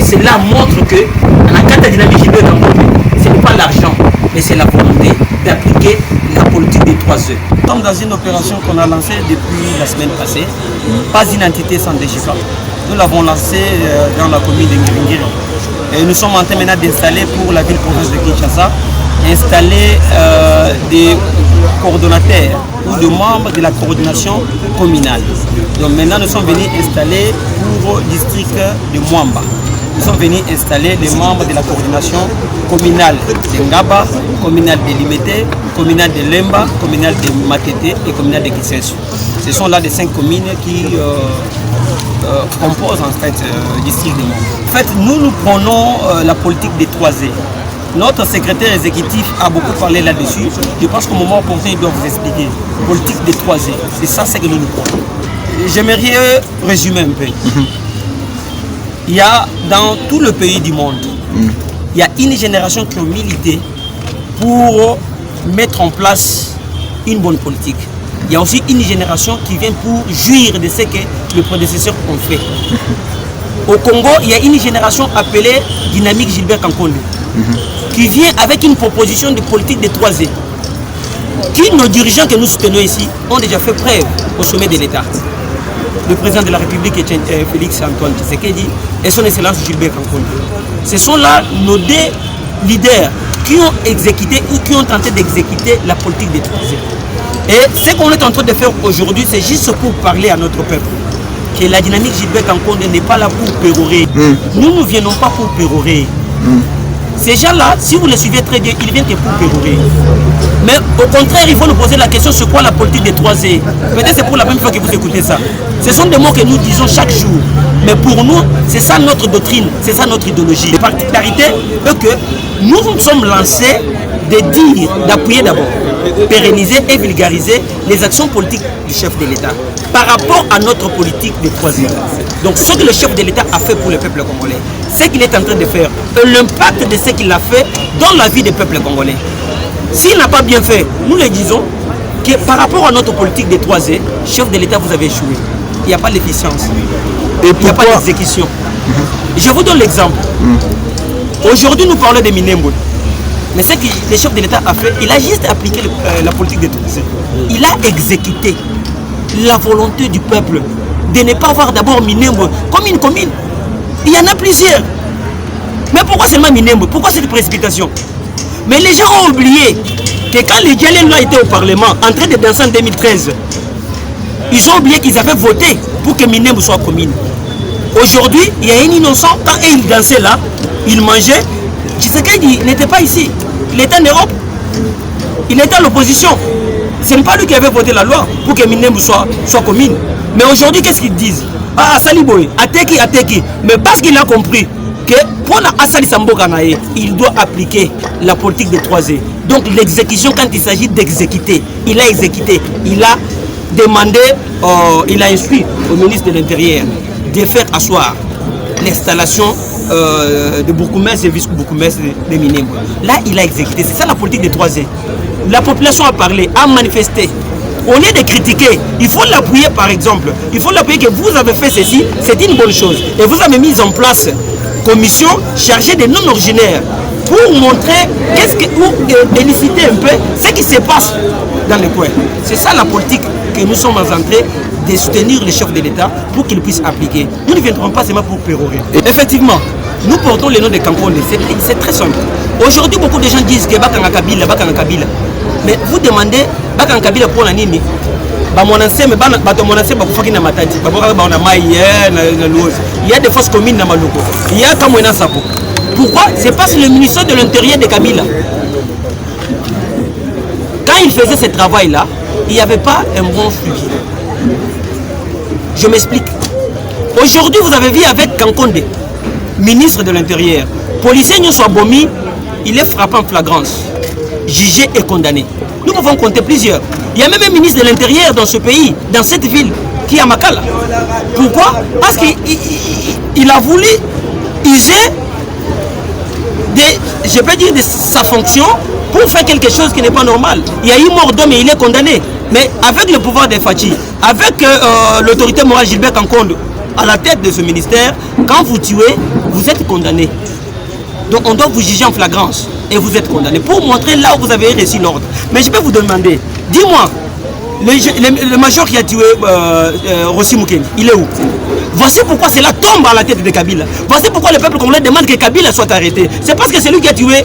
Et cela montre que, en cas de dynamique Gilbert Kankonde, ce n'est pas l'argent, mais c'est la volonté d'appliquer la politique des 3 E. Nous sommes dans une opération qu'on a lancée depuis la semaine passée. Pas une entité sans DGFA. Nous l'avons lancée dans la commune de Ngiringiri. Et nous sommes en train maintenant d'installer pour la ville-province de Kinshasa, installer des coordonnateurs ou des membres de la coordination communale. Donc maintenant nous sommes venus installer pour le district de Mwamba. Nous sommes venus installer les membres de la coordination communale de Ngaba, communale de Limete, communale de Lemba, communale de Matete et communale de Kisensu. Ce sont là les 5 communes qui composent en fait le district de Mwamba. En fait, nous prenons la politique des 3 E. Notre secrétaire exécutif a beaucoup parlé là-dessus. Je pense qu'au moment opportun, il doit vous expliquer. Politique des 3 E. C'est ça ce que nous prenons. J'aimerais résumer un peu. Il y a dans tout le pays du monde, il y a une génération qui a milité pour mettre en place une bonne politique. Il y a aussi une génération qui vient pour jouir de ce que les prédécesseurs ont fait. Au Congo, il y a une génération appelée Dynamique Gilbert Kankonde, qui vient avec une proposition de politique de 3 E, qui nos dirigeants que nous soutenons ici ont déjà fait preuve au sommet de l'État. Le président de la République, Félix Antoine Tshisekedi, et son excellence Gilbert Kankonde. Ce sont là nos 2 leaders qui ont exécuté ou qui ont tenté d'exécuter la politique des 3 E. Et ce qu'on est en train de faire aujourd'hui, c'est juste pour parler à notre peuple que la dynamique Gilbert Kankonde n'est pas là pour pérorer. Nous ne venons pas pour pérorer. Ces gens-là, si vous les suivez très bien, ils viennent que pour pérorer. Mais au contraire, il faut nous poser la question sur quoi la politique des 3 E. Peut-être c'est pour la même fois que vous écoutez ça. Ce sont des mots que nous disons chaque jour. Mais pour nous, c'est ça notre doctrine, c'est ça notre idéologie. La particularité est que nous nous sommes lancés de dire, d'appuyer d'abord, pérenniser et vulgariser les actions politiques du chef de l'État par rapport à notre politique de 3 E. Donc ce que le chef de l'État a fait pour le peuple congolais, ce qu'il est en train de faire, l'impact de ce qu'il a fait dans la vie des peuples congolais. S'il n'a pas bien fait, nous le disons que par rapport à notre politique des 3 E, chef de l'État, vous avez échoué. Il n'y a pas d'efficience. Il n'y a pas d'exécution. Je vous donne l'exemple. Aujourd'hui, nous parlons de Minembwe. Mais ce que le chef de l'État a fait, il a juste appliqué la politique des 3 E. Il a exécuté la volonté du peuple de ne pas avoir d'abord Minembwe comme une commune. Il y en a plusieurs. Mais pourquoi seulement Minembwe? Pourquoi cette précipitation? Mais les gens ont oublié que quand les Djalens étaient au Parlement, en train de danser en 2013, ils ont oublié qu'ils avaient voté pour que Minembwe soit commune. Aujourd'hui, il y a un innocent, quand ils dansaient là, ils mangeaient. Tshisekedi n'était pas ici. Il était en Europe. Il était à l'opposition. Ce n'est pas lui qui avait voté la loi pour que Minembwe soit commune. Mais aujourd'hui, qu'est-ce qu'ils disent? Ah, Saliboy, Ateki. Mais parce qu'il a compris que pour Asali Samboka, il doit appliquer la politique des 3 E. Donc l'exécution, quand il s'agit d'exécuter, il a exécuté. Il a demandé, il a instruit au ministre de l'Intérieur de faire asseoir l'installation de bourgmestres et vice-bourgmestres de Minembwe. Là, il a exécuté. C'est ça la politique des 3 E. La population a parlé, a manifesté. Au lieu de critiquer, il faut l'appuyer par exemple. Il faut l'appuyer que vous avez fait ceci, c'est une bonne chose. Et vous avez mis en place une commission chargée des non-originaires pour montrer ou éliciter un peu ce qui se passe dans le coin. C'est ça la politique que nous sommes en train de soutenir le chef de l'État pour qu'il puisse appliquer. Nous ne viendrons pas seulement pour pérorer. Effectivement, nous portons le nom de Kankonde, c'est très simple. Aujourd'hui, beaucoup de gens disent que Bakanga Kabila. Mais vous demandez Bakanga Kabila pour la Nini. Il y a des fausses communes dans Maloko. Il y a Kamwena Sapo. Pourquoi? C'est parce que le ministère de l'Intérieur de Kabila, quand il faisait ce travail-là, il n'y avait pas un bon suivi. Je m'explique. Aujourd'hui, vous avez vu avec Kankonde, ministre de l'Intérieur, policier Nyonso Abomi, il est frappé en flagrance, jugé et condamné. Nous pouvons compter plusieurs. Il y a même un ministre de l'Intérieur dans ce pays, dans cette ville, qui est à Makala. Pourquoi? Parce qu'il a voulu user je peux dire de sa fonction pour faire quelque chose qui n'est pas normal. Il y a eu mort d'homme et il est condamné. Mais avec le pouvoir des Fachi, avec l'autorité morale Gilbert Kankonde à la tête de ce ministère, quand vous tuez, vous êtes condamné. Donc on doit vous juger en flagrance et vous êtes condamné pour montrer là où vous avez reçu l'ordre. Mais je vais vous demander, dis-moi, le major qui a tué Rossi Moukeni, il est où? Voici pourquoi cela tombe à la tête de Kabila. Voici pourquoi le peuple congolais demande que Kabila soit arrêté. C'est parce que celui qui a tué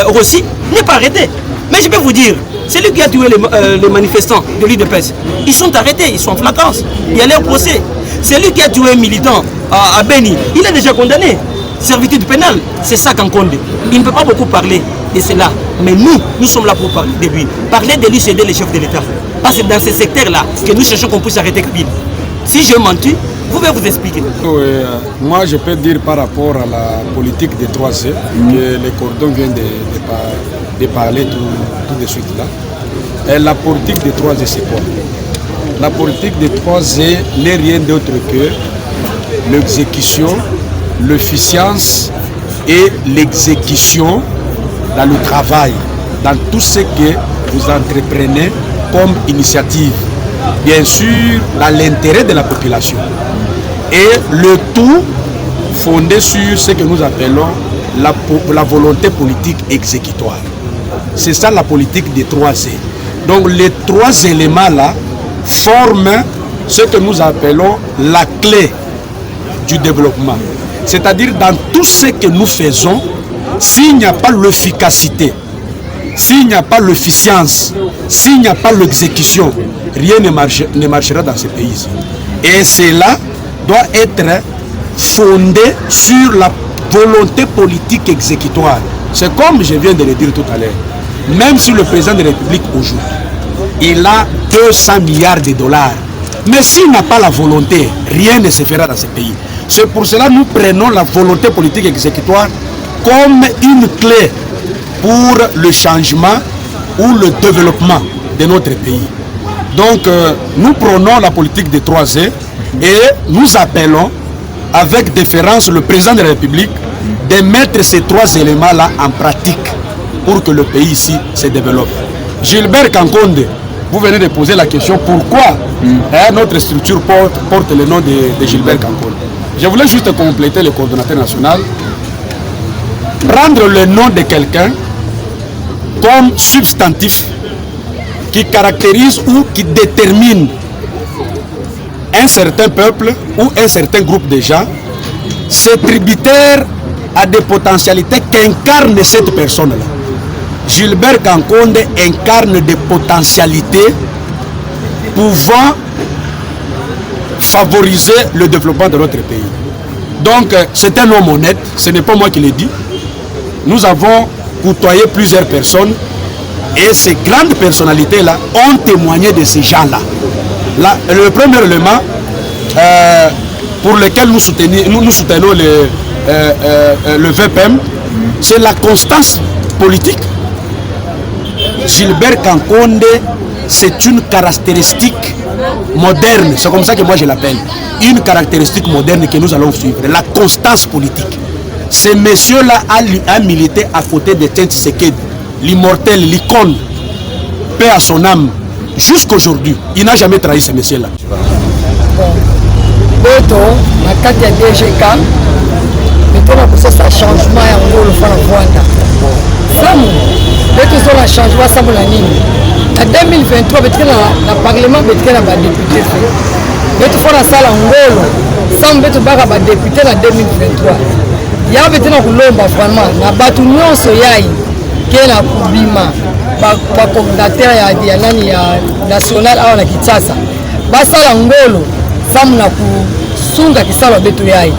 Rossi n'est pas arrêté. Mais je peux vous dire, celui qui a tué les manifestants de l'UDPS, ils sont arrêtés, ils sont en flagrance. Il y a leur procès. Celui qui a tué un militant à Beni, il est déjà condamné. Servitude pénale, c'est ça qu'Ankonde. Il ne peut pas beaucoup parler de cela. Mais nous sommes là pour parler de lui. Parler de lui, c'est aider les chefs de l'État. Parce que dans ce secteur-là, que nous cherchons qu'on puisse arrêter Kabila. Si je menti, vous pouvez vous expliquer. Oui, moi, je peux dire par rapport à la politique des 3C, que les cordons viennent de parler tout de suite là. Et la politique des 3C, c'est quoi? La politique des 3C n'est rien d'autre que l'exécution, l'efficience et l'exécution dans le travail, dans tout ce que vous entreprenez comme initiative. Bien sûr, dans l'intérêt de la population. Et le tout fondé sur ce que nous appelons la volonté politique exécutoire. C'est ça la politique des 3C. Donc les 3 éléments-là forment ce que nous appelons la clé du développement. C'est-à-dire dans tout ce que nous faisons, s'il n'y a pas l'efficacité, s'il n'y a pas l'efficience, s'il n'y a pas l'exécution, rien ne marchera dans ce pays. Et cela doit être fondé sur la volonté politique exécutoire. C'est comme je viens de le dire tout à l'heure. Même si le président de la République aujourd'hui, il a 200 milliards de dollars, mais s'il n'a pas la volonté, rien ne se fera dans ce pays. C'est pour cela que nous prenons la volonté politique exécutoire comme une clé pour le changement ou le développement de notre pays. Donc, nous prenons la politique des 3C et nous appelons avec déférence le président de la République de mettre ces 3 éléments-là en pratique pour que le pays ici se développe. Gilbert Kankonde, vous venez de poser la question pourquoi notre structure porte le nom de Gilbert Kankonde. Je voulais juste compléter le coordonnateur national. Prendre le nom de quelqu'un comme substantif qui caractérise ou qui détermine un certain peuple ou un certain groupe de gens, c'est tributaire à des potentialités qu'incarne cette personne-là. Gilbert Kankonde incarne des potentialités pouvant favoriser le développement de notre pays. Donc, c'est un homme honnête, ce n'est pas moi qui l'ai dit. Nous avons côtoyé plusieurs personnes et ces grandes personnalités-là ont témoigné de ces gens-là. Le premier élément pour lequel nous soutenons le VPM, c'est la constance politique. Gilbert Kankonde, c'est une caractéristique moderne, c'est comme ça que moi je l'appelle, une caractéristique moderne que nous allons suivre, la constance politique. Ce monsieur-là a milité à côté de Tiens Tshisekedi, l'immortel, l'icône, paix à son âme, jusqu'aujourd'hui. Il n'a jamais trahi ce monsieur-là. Beto, la carte de DGK, maintenant pour ça, changement et en gros le faire Rwanda. Samu, Beto, ça la changement, ça vous la ligne. En 2023, Beto, le Parlement, Beto, il y a des députés. Beto, il faut la salle en gros. Samu, Beto, il y a des députés en 2023. Il y a Beto, vraiment, na batu nyonso yai, qui est la Kubima, par coordinateur ya national à la Kinshasa. Basala ngolo. Samu na kusunga kisalo Beto yai.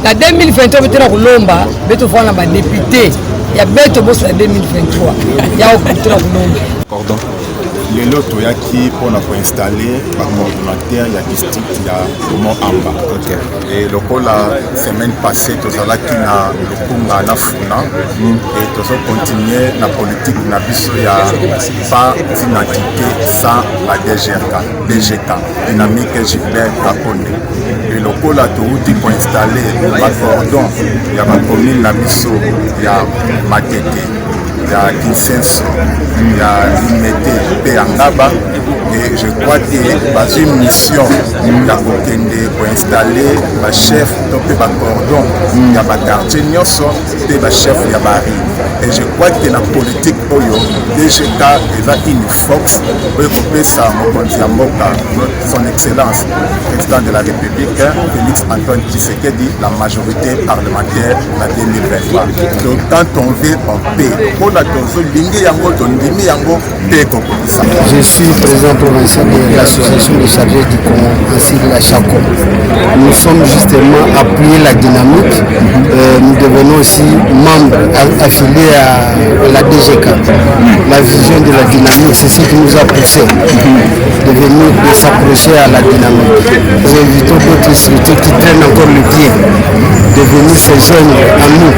Na 2023 Beto na kulomba Beto fona ba député ya Beto boss na 2023. Ya okutra kulomba. Pardon. Lelo toyaki pour installer par coordinateur ya district ya Mont Amba. OK. Et lokola semaine passée tozalaki na lokunga na funa et tozo continuer na politique na biso ya pas d'inactivité sans la DGK dynamique Gilbert Kankonde. Et lokola touti pour installer la cordon ya ba commune na biso ya Matete ya Kinsenso, ya Limete pe ya Ngaba. Et je crois que dans une mission, il y a pour installer ma chef, donc ma cordon, il y a ma quartier, il y a ma chef, il y a Marie. Et je crois que la politique, DGK est une force pour couper ça, son excellence, président de la République, Félix Antoine Tshisekedi, la majorité parlementaire en 2023. Donc quand on veut, on paie. Je suis président provincial de l'association des chargés du Congo, ainsi que la Chaco. Nous sommes justement appuyés la dynamique. Nous devenons aussi membres affiliés à la DGK. La vision de la dynamique, c'est ce qui nous a poussé de s'approcher à la dynamique. Nous évitons d'autres structures qui prennent encore le pied de venir se joindre à nous